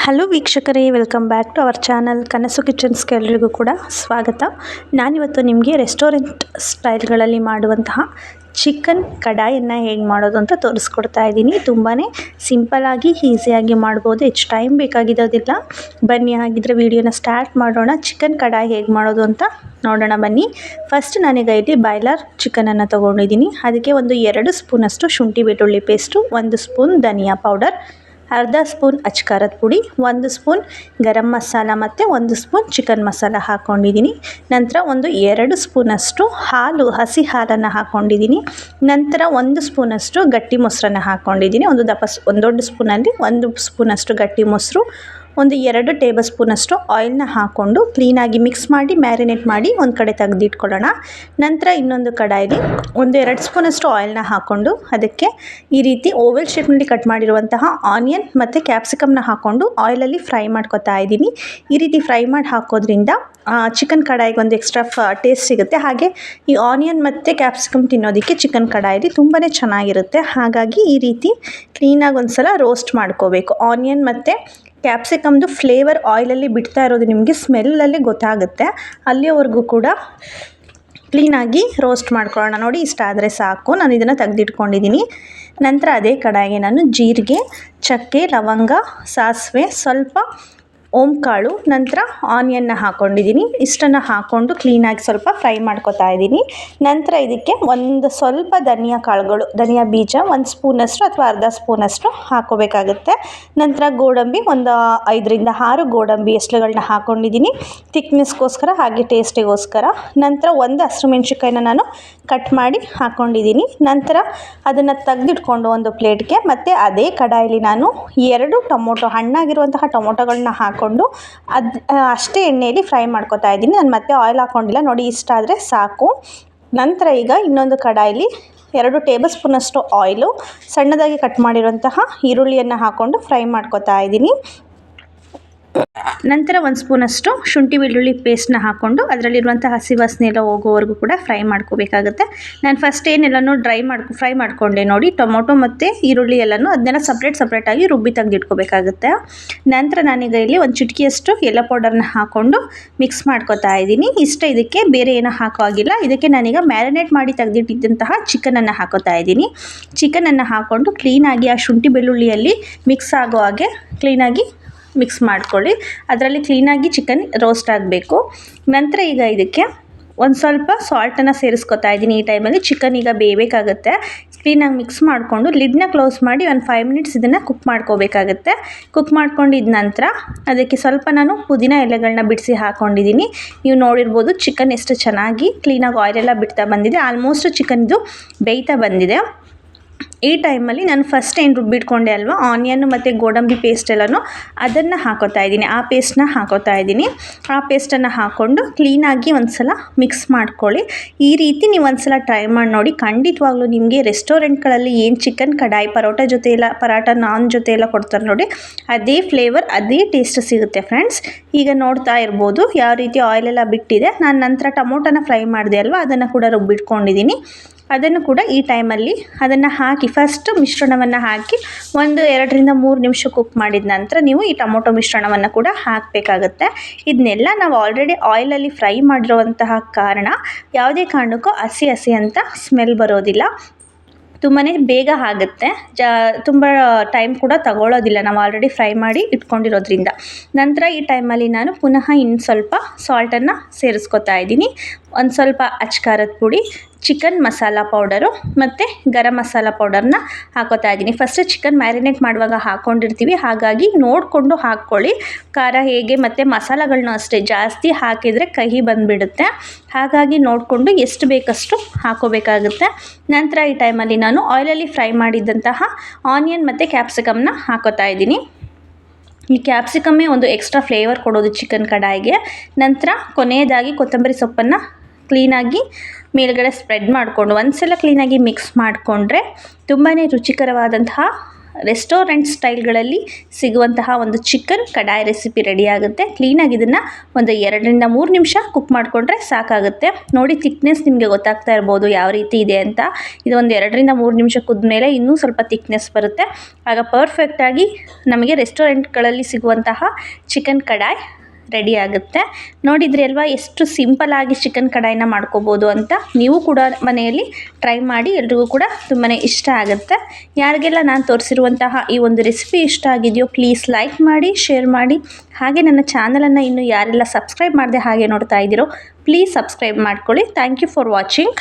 Hello ವೀಕ್ಷಕರೇ, welcome back to our channel Kanasu ಕಿಚನ್ಸ್ಗೆ ಎಲ್ಲರಿಗೂ ಕೂಡ ಸ್ವಾಗತ. ನಾನಿವತ್ತು ನಿಮಗೆ ರೆಸ್ಟೋರೆಂಟ್ ಸ್ಟೈಲ್ಗಳಲ್ಲಿ ಮಾಡುವಂತಹ ಚಿಕನ್ ಕಡಾಯನ್ನು ಹೇಗೆ ಮಾಡೋದು ಅಂತ ತೋರಿಸ್ಕೊಡ್ತಾ ಇದ್ದೀನಿ. ತುಂಬಾ ಸಿಂಪಲ್ಲಾಗಿ ಈಸಿಯಾಗಿ ಮಾಡ್ಬೋದು, ಹೆಚ್ಚು ಟೈಮ್ ಬೇಕಾಗಿರೋದಿಲ್ಲ. ಬನ್ನಿ ಹಾಗಿದ್ರೆ ವಿಡಿಯೋನ ಸ್ಟಾರ್ಟ್ ಮಾಡೋಣ. ಚಿಕನ್ ಕಡಾಯಿ ಹೇಗೆ ಮಾಡೋದು ಅಂತ ನೋಡೋಣ ಬನ್ನಿ. ಫಸ್ಟ್ ನಾನೀಗ ಇಲ್ಲಿ ಬಾಯ್ಲರ್ ಚಿಕನನ್ನು ತೊಗೊಂಡಿದ್ದೀನಿ. ಅದಕ್ಕೆ ಒಂದು 2 ಸ್ಪೂನಷ್ಟು ಶುಂಠಿ ಬೆಳ್ಳುಳ್ಳಿ ಪೇಸ್ಟು, 1 ಸ್ಪೂನ್ ಧನಿಯಾ ಪೌಡರ್, ಅರ್ಧ ಸ್ಪೂನ್ ಅಚ್ಕಾರದ ಪುಡಿ, 1 ಸ್ಪೂನ್ ಗರಂ ಮಸಾಲ ಮತ್ತು 1 ಸ್ಪೂನ್ ಚಿಕನ್ ಮಸಾಲ ಹಾಕ್ಕೊಂಡಿದ್ದೀನಿ. ನಂತರ ಒಂದು 2 ಸ್ಪೂನಷ್ಟು ಹಾಲು, ಹಸಿ ಹಾಲನ್ನು ಹಾಕ್ಕೊಂಡಿದ್ದೀನಿ. ನಂತರ 1 ಸ್ಪೂನಷ್ಟು ಗಟ್ಟಿ ಮೊಸರನ್ನು ಹಾಕ್ಕೊಂಡಿದ್ದೀನಿ. ಒಂದು ದೊಡ್ಡ ಸ್ಪೂನಲ್ಲಿ 1 ಸ್ಪೂನಷ್ಟು ಗಟ್ಟಿ ಮೊಸರು, ಒಂದು 2 ಟೇಬಲ್ ಸ್ಪೂನಷ್ಟು ಆಯಿಲ್ನ ಹಾಕ್ಕೊಂಡು ಕ್ಲೀನಾಗಿ ಮಿಕ್ಸ್ ಮಾಡಿ ಮ್ಯಾರಿನೇಟ್ ಮಾಡಿ ಒಂದು ಕಡೆ ತೆಗೆದಿಟ್ಕೊಳ್ಳೋಣ. ನಂತರ ಇನ್ನೊಂದು ಕಡಾಯಿಲಿ ಒಂದು 2 ಸ್ಪೂನಷ್ಟು ಆಯಿಲ್ನ ಹಾಕ್ಕೊಂಡು ಅದಕ್ಕೆ ಈ ರೀತಿ ಓವೆಲ್ ಶೇಪ್ನಲ್ಲಿ ಕಟ್ ಮಾಡಿರುವಂತಹ ಆನಿಯನ್ ಮತ್ತು ಕ್ಯಾಪ್ಸಿಕಮ್ನ ಹಾಕ್ಕೊಂಡು ಆಯಿಲಲ್ಲಿ ಫ್ರೈ ಮಾಡ್ಕೊತಾ ಇದ್ದೀನಿ. ಈ ರೀತಿ ಫ್ರೈ ಮಾಡಿ ಹಾಕೋದ್ರಿಂದ ಚಿಕನ್ ಕಡಾಯಿಗೆ ಒಂದು ಎಕ್ಸ್ಟ್ರಾ ಟೇಸ್ಟ್ ಸಿಗುತ್ತೆ. ಹಾಗೆ ಈ ಆನಿಯನ್ ಮತ್ತು ಕ್ಯಾಪ್ಸಿಕಮ್ ತಿನ್ನೋದಕ್ಕೆ ಚಿಕನ್ ಕಡಾಯಿಲಿ ತುಂಬಾ ಚೆನ್ನಾಗಿರುತ್ತೆ. ಹಾಗಾಗಿ ಈ ರೀತಿ ಕ್ಲೀನಾಗಿ ಒಂದು ಸಲ ರೋಸ್ಟ್ ಮಾಡ್ಕೋಬೇಕು. ಆನಿಯನ್ ಮತ್ತು ಕ್ಯಾಪ್ಸಿಕಮ್ದು ಫ್ಲೇವರ್ ಆಯಿಲಲ್ಲಿ ಬಿಡ್ತಾ ಇರೋದು ನಿಮಗೆ ಸ್ಮೆಲ್ಲಲ್ಲಿ ಗೊತ್ತಾಗುತ್ತೆ. ಅಲ್ಲಿಯವರೆಗೂ ಕೂಡ ಕ್ಲೀನಾಗಿ ರೋಸ್ಟ್ ಮಾಡ್ಕೊಳ್ಳೋಣ. ನೋಡಿ, ಇಷ್ಟ ಆದರೆ ಸಾಕು. ನಾನು ಇದನ್ನು ತೆಗೆದಿಟ್ಕೊಂಡಿದ್ದೀನಿ. ನಂತರ ಅದೇ ಕಡಾಯಿಗೆ ನಾನು ಜೀರಿಗೆ, ಚಕ್ಕೆ, ಲವಂಗ, ಸಾಸಿವೆ, ಸ್ವಲ್ಪ ಓಂಕಾಳು, ನಂತರ ಆನಿಯನ್ನ ಹಾಕ್ಕೊಂಡಿದ್ದೀನಿ. ಇಷ್ಟನ್ನು ಹಾಕ್ಕೊಂಡು ಕ್ಲೀನಾಗಿ ಸ್ವಲ್ಪ ಫ್ರೈ ಮಾಡ್ಕೊತಾ ಇದ್ದೀನಿ. ನಂತರ ಇದಕ್ಕೆ ಒಂದು ಸ್ವಲ್ಪ ಧನಿಯಾ ಕಾಳುಗಳು, ಧನಿಯಾ ಬೀಜ 1 ಸ್ಪೂನಷ್ಟು ಅಥವಾ ಅರ್ಧ ಸ್ಪೂನಷ್ಟು ಹಾಕ್ಕೋಬೇಕಾಗುತ್ತೆ. ನಂತರ ಗೋಡಂಬಿ ಒಂದು 5ರಿಂದ 6 ಗೋಡಂಬಿ ಎಸ್ಳುಗಳನ್ನ ಹಾಕ್ಕೊಂಡಿದ್ದೀನಿ, ಥಿಕ್ನೆಸ್ಗೋಸ್ಕರ ಹಾಗೆ ಟೇಸ್ಟಿಗೋಸ್ಕರ. ನಂತರ 1 ಹಸಿಮೆಣ್ಸಿನ್ಕಾಯಿನ ನಾನು ಕಟ್ ಮಾಡಿ ಹಾಕ್ಕೊಂಡಿದ್ದೀನಿ. ನಂತರ ಅದನ್ನು ತೆಗೆದಿಟ್ಕೊಂಡು ಒಂದು ಪ್ಲೇಟ್ಗೆ, ಮತ್ತು ಅದೇ ಕಡಾಯಿಲಿ ನಾನು 2 ಟೊಮೊಟೊ, ಹಣ್ಣಾಗಿರುವಂತಹ ಟೊಮೊಟೊಗಳನ್ನ ಹಾಕ್ಕೊಂಡು ಅಷ್ಟೇ ಎಣ್ಣೆಯಲ್ಲಿ ಫ್ರೈ ಮಾಡ್ಕೊತಾ ಇದ್ದೀನಿ. ನಾನು ಮತ್ತೆ ಆಯಿಲ್ ಹಾಕ್ಕೊಂಡಿಲ್ಲ. ನೋಡಿ, ಇಷ್ಟ ಆದರೆ ಸಾಕು. ನಂತರ ಈಗ ಇನ್ನೊಂದು ಕಡಾಯಿಲಿ 2 ಟೇಬಲ್ ಸ್ಪೂನಷ್ಟು ಆಯಿಲು, ಸಣ್ಣದಾಗಿ ಕಟ್ ಮಾಡಿರುವಂತಹ ಈರುಳ್ಳಿಯನ್ನು ಹಾಕ್ಕೊಂಡು ಫ್ರೈ ಮಾಡ್ಕೊತಾ ಇದ್ದೀನಿ. ನಂತರ 1 ಸ್ಪೂನಷ್ಟು ಶುಂಠಿ ಬೆಳ್ಳುಳ್ಳಿ ಪೇಸ್ಟ್ನ ಹಾಕ್ಕೊಂಡು ಅದರಲ್ಲಿರುವಂಥ ಹಸಿ ವಾಸನೆ ಎಲ್ಲ ಹೋಗೋವರೆಗೂ ಕೂಡ ಫ್ರೈ ಮಾಡ್ಕೋಬೇಕಾಗುತ್ತೆ. ನಾನು ಫಸ್ಟ್ ಏನೆಲ್ಲನೂ ಫ್ರೈ ಮಾಡಿಕೊಂಡೆ ನೋಡಿ, ಟೊಮೊಟೊ ಮತ್ತು ಈರುಳ್ಳಿ ಎಲ್ಲನೂ ಅದನ್ನೆಲ್ಲ ಸಪ್ರೇಟಾಗಿ ರುಬ್ಬಿ ತೆಗೆದಿಟ್ಕೋಬೇಕಾಗುತ್ತೆ. ನಂತರ ನಾನೀಗ ಇಲ್ಲಿ ಒಂದು ಚಿಟಿಕೆಯಷ್ಟು ಎಲ್ಲ ಪೌಡರ್ನ ಹಾಕ್ಕೊಂಡು ಮಿಕ್ಸ್ ಮಾಡ್ಕೊತಾ ಇದ್ದೀನಿ. ಇದಕ್ಕೆ ಬೇರೆ ಏನೂ ಹಾಕೋ ಆಗಿಲ್ಲ. ಇದಕ್ಕೆ ನಾನೀಗ ಮ್ಯಾರಿನೇಟ್ ಮಾಡಿ ತೆಗೆದಿಟ್ಟಿದ್ದಂತಹ ಚಿಕನನ್ನು ಹಾಕೋತಾ ಇದ್ದೀನಿ. ಚಿಕನನ್ನು ಹಾಕ್ಕೊಂಡು ಕ್ಲೀನಾಗಿ ಆ ಶುಂಠಿ ಬೆಳ್ಳುಳ್ಳಿಯಲ್ಲಿ ಮಿಕ್ಸ್ ಆಗೋ ಹಾಗೆ ಕ್ಲೀನಾಗಿ ಮಿಕ್ಸ್ ಮಾಡ್ಕೊಳ್ಳಿ. ಅದರಲ್ಲಿ ಕ್ಲೀನಾಗಿ ಚಿಕನ್ ರೋಸ್ಟ್ ಆಗಬೇಕು. ನಂತರ ಈಗ ಇದಕ್ಕೆ ಒಂದು ಸ್ವಲ್ಪ ಸಾಲ್ಟನ್ನು ಸೇರಿಸ್ಕೊತಾ ಇದ್ದೀನಿ. ಈ ಟೈಮಲ್ಲಿ ಚಿಕನ್ ಈಗ ಬೇಯಬೇಕಾಗುತ್ತೆ. ಕ್ಲೀನಾಗಿ ಮಿಕ್ಸ್ ಮಾಡಿಕೊಂಡು ಲಿಡ್ನ ಕ್ಲೋಸ್ ಮಾಡಿ ಒಂದು 5 ಮಿನಿಟ್ಸ್ ಇದನ್ನು ಕುಕ್ ಮಾಡ್ಕೋಬೇಕಾಗುತ್ತೆ. ಕುಕ್ ಮಾಡ್ಕೊಂಡಿದ್ದ ನಂತರ ಅದಕ್ಕೆ ಸ್ವಲ್ಪ ನಾನು ಪುದೀನ ಎಲೆಗಳನ್ನ ಬಿಡಿಸಿ ಹಾಕ್ಕೊಂಡಿದ್ದೀನಿ. ನೀವು ನೋಡಿರ್ಬೋದು ಚಿಕನ್ ಎಷ್ಟು ಚೆನ್ನಾಗಿ ಕ್ಲೀನಾಗಿ ಆಯಿಲೆಲ್ಲ ಬಿಡ್ತಾ ಬಂದಿದೆ. ಆಲ್ಮೋಸ್ಟ್ ಚಿಕನ್ದು ಬೇಯ್ತಾ ಬಂದಿದೆ. ಈ ಟೈಮಲ್ಲಿ ನಾನು ಫಸ್ಟ್ ಏನು ರುಬ್ಬಿಟ್ಕೊಂಡೆ ಅಲ್ವಾ, ಆನಿಯನ್ನು ಮತ್ತು ಗೋಡಂಬಿ ಪೇಸ್ಟ್ ಎಲ್ಲನೂ ಅದನ್ನು ಹಾಕೋತಾ ಇದ್ದೀನಿ. ಆ ಪೇಸ್ಟನ್ನ ಹಾಕೋತಾ ಇದ್ದೀನಿ. ಆ ಪೇಸ್ಟನ್ನು ಹಾಕ್ಕೊಂಡು ಕ್ಲೀನಾಗಿ ಒಂದು ಸಲ ಮಿಕ್ಸ್ ಮಾಡ್ಕೊಳ್ಳಿ. ಈ ರೀತಿ ನೀವು ಒಂದು ಸಲ ಟ್ರೈ ಮಾಡಿ ನೋಡಿ. ಖಂಡಿತವಾಗ್ಲೂ ನಿಮಗೆ ರೆಸ್ಟೋರೆಂಟ್ಗಳಲ್ಲಿ ಏನು ಚಿಕನ್ ಕಡಾಯಿ ಪರಾಟ ನಾನ್ ಜೊತೆ ಎಲ್ಲ ಕೊಡ್ತಾರೆ ನೋಡಿ, ಅದೇ ಫ್ಲೇವರ್, ಅದೇ ಟೇಸ್ಟ್ ಸಿಗುತ್ತೆ ಫ್ರೆಂಡ್ಸ್. ಈಗ ನೋಡ್ತಾ ಇರ್ಬೋದು ಯಾವ ರೀತಿ ಆಯಿಲೆಲ್ಲ ಬಿಟ್ಟಿದೆ. ನಾನು ನಂತರ ಟೊಮೊಟೊನ ಫ್ರೈ ಮಾಡಿದೆ ಅಲ್ವಾ, ಅದನ್ನು ಕೂಡ ರುಬ್ಬಿಟ್ಕೊಂಡಿದ್ದೀನಿ. ಅದನ್ನು ಕೂಡ ಈ ಟೈಮಲ್ಲಿ ಅದನ್ನು ಹಾಕಿ ಫಸ್ಟ್ ಮಿಶ್ರಣವನ್ನು ಹಾಕಿ ಒಂದು 2ರಿಂದ 3 ನಿಮಿಷ ಕುಕ್ ಮಾಡಿದ ನಂತರ ನೀವು ಈ ಟೊಮೊಟೊ ಮಿಶ್ರಣವನ್ನು ಕೂಡ ಹಾಕಬೇಕಾಗುತ್ತೆ. ಇದನ್ನೆಲ್ಲ ನಾವು ಆಲ್ರೆಡಿ ಆಯಿಲಲ್ಲಿ ಫ್ರೈ ಮಾಡಿರುವಂತಹ ಕಾರಣ ಯಾವುದೇ ಕಾರಣಕ್ಕೂ ಹಸಿ ಅಂತ ಸ್ಮೆಲ್ ಬರೋದಿಲ್ಲ. ತುಂಬಾ ಬೇಗ ಆಗುತ್ತೆ, ತುಂಬ ಟೈಮ್ ಕೂಡ ತಗೊಳ್ಳೋದಿಲ್ಲ, ನಾವು ಆಲ್ರೆಡಿ ಫ್ರೈ ಮಾಡಿ ಇಟ್ಕೊಂಡಿರೋದ್ರಿಂದ. ನಂತರ ಈ ಟೈಮಲ್ಲಿ ನಾನು ಪುನಃ ಇನ್ನು ಸ್ವಲ್ಪ ಸಾಲ್ಟನ್ನು ಸೇರಿಸ್ಕೊತಾ ಇದ್ದೀನಿ. ಒಂದು ಸ್ವಲ್ಪ ಅಚ್ಕಾರದ ಪುಡಿ, ಚಿಕನ್ ಮಸಾಲ ಪೌಡರು ಮತ್ತು ಗರಂ ಮಸಾಲ ಪೌಡರ್ನ ಹಾಕೋತಾ ಇದ್ದೀನಿ. ಫಸ್ಟ್ ಚಿಕನ್ ಮ್ಯಾರಿನೇಟ್ ಮಾಡುವಾಗ ಹಾಕ್ಕೊಂಡಿರ್ತೀವಿ, ಹಾಗಾಗಿ ನೋಡಿಕೊಂಡು ಹಾಕ್ಕೊಳ್ಳಿ ಖಾರ ಹೇಗೆ, ಮತ್ತು ಮಸಾಲಗಳನ್ನೂ ಅಷ್ಟೇ ಜಾಸ್ತಿ ಹಾಕಿದರೆ ಕಹಿ ಬಂದುಬಿಡುತ್ತೆ. ಹಾಗಾಗಿ ನೋಡಿಕೊಂಡು ಎಷ್ಟು ಬೇಕಷ್ಟು ಹಾಕೋಬೇಕಾಗುತ್ತೆ. ನಂತರ ಈ ಟೈಮಲ್ಲಿ ನಾನು ಆಯಿಲಲ್ಲಿ ಫ್ರೈ ಮಾಡಿದ್ದಂತಹ ಆನಿಯನ್ ಮತ್ತು ಕ್ಯಾಪ್ಸಿಕಮ್ನ ಹಾಕೋತಾ ಇದ್ದೀನಿ. ಈ ಕ್ಯಾಪ್ಸಿಕಮ್ಮೇ ಒಂದು ಎಕ್ಸ್ಟ್ರಾ ಫ್ಲೇವರ್ ಕೊಡೋದು ಚಿಕನ್ ಕಡಾಯಿಗೆ. ನಂತರ ಕೊನೆಯದಾಗಿ ಕೊತ್ತಂಬರಿ ಸೊಪ್ಪನ್ನು ಕ್ಲೀನಾಗಿ ಮೇಲ್ಗಡೆ ಸ್ಪ್ರೆಡ್ ಮಾಡಿಕೊಂಡು ಒಂದು ಸಲ ಕ್ಲೀನಾಗಿ ಮಿಕ್ಸ್ ಮಾಡಿಕೊಂಡ್ರೆ ತುಂಬಾ ರುಚಿಕರವಾದಂತಹ ರೆಸ್ಟೋರೆಂಟ್ ಸ್ಟೈಲ್ಗಳಲ್ಲಿ ಸಿಗುವಂತಹ ಒಂದು ಚಿಕನ್ ಕಡಾಯಿ ರೆಸಿಪಿ ರೆಡಿ ಆಗುತ್ತೆ. ಕ್ಲೀನಾಗಿ ಇದನ್ನು ಒಂದು 2-3 ನಿಮಿಷ ಕುಕ್ ಮಾಡಿಕೊಂಡ್ರೆ ಸಾಕಾಗುತ್ತೆ. ನೋಡಿ ಥಿಕ್ನೆಸ್ ನಿಮಗೆ ಗೊತ್ತಾಗ್ತಾ ಇರ್ಬೋದು ಯಾವ ರೀತಿ ಇದೆ ಅಂತ. ಇದು ಒಂದು 2-3 ನಿಮಿಷ ಕುದ್ಮೇಲೆ ಇನ್ನೂ ಸ್ವಲ್ಪ ಥಿಕ್ನೆಸ್ ಬರುತ್ತೆ. ಆಗ ಪರ್ಫೆಕ್ಟಾಗಿ ನಮಗೆ ರೆಸ್ಟೋರೆಂಟ್ಗಳಲ್ಲಿ ಸಿಗುವಂತಹ ಚಿಕನ್ ಕಡಾಯಿ ರೆಡಿ ಆಗುತ್ತೆ. ನೋಡಿದ್ರಿ ಅಲ್ವಾ ಎಷ್ಟು ಸಿಂಪಲ್ಲಾಗಿ ಚಿಕನ್ ಕಡಾಯಿನ ಮಾಡ್ಕೋಬೋದು ಅಂತ. ನೀವು ಕೂಡ ಮನೆಯಲ್ಲಿ ಟ್ರೈ ಮಾಡಿ, ಎಲ್ರಿಗೂ ಕೂಡ ತುಂಬಾ ಇಷ್ಟ ಆಗುತ್ತೆ. ಯಾರಿಗೆಲ್ಲ ನಾನು ತೋರಿಸಿರುವಂತಹ ಈ ಒಂದು ರೆಸಿಪಿ ಇಷ್ಟ ಆಗಿದೆಯೋ ಪ್ಲೀಸ್ ಲೈಕ್ ಮಾಡಿ, ಶೇರ್ ಮಾಡಿ. ಹಾಗೆ ನನ್ನ ಚಾನಲನ್ನು ಇನ್ನೂ ಯಾರೆಲ್ಲ ಸಬ್ಸ್ಕ್ರೈಬ್ ಮಾಡದೆ ಹಾಗೆ ನೋಡ್ತಾ ಇದ್ದೀರೋ ಪ್ಲೀಸ್ ಸಬ್ಸ್ಕ್ರೈಬ್ ಮಾಡ್ಕೊಳ್ಳಿ. Thank you for watching.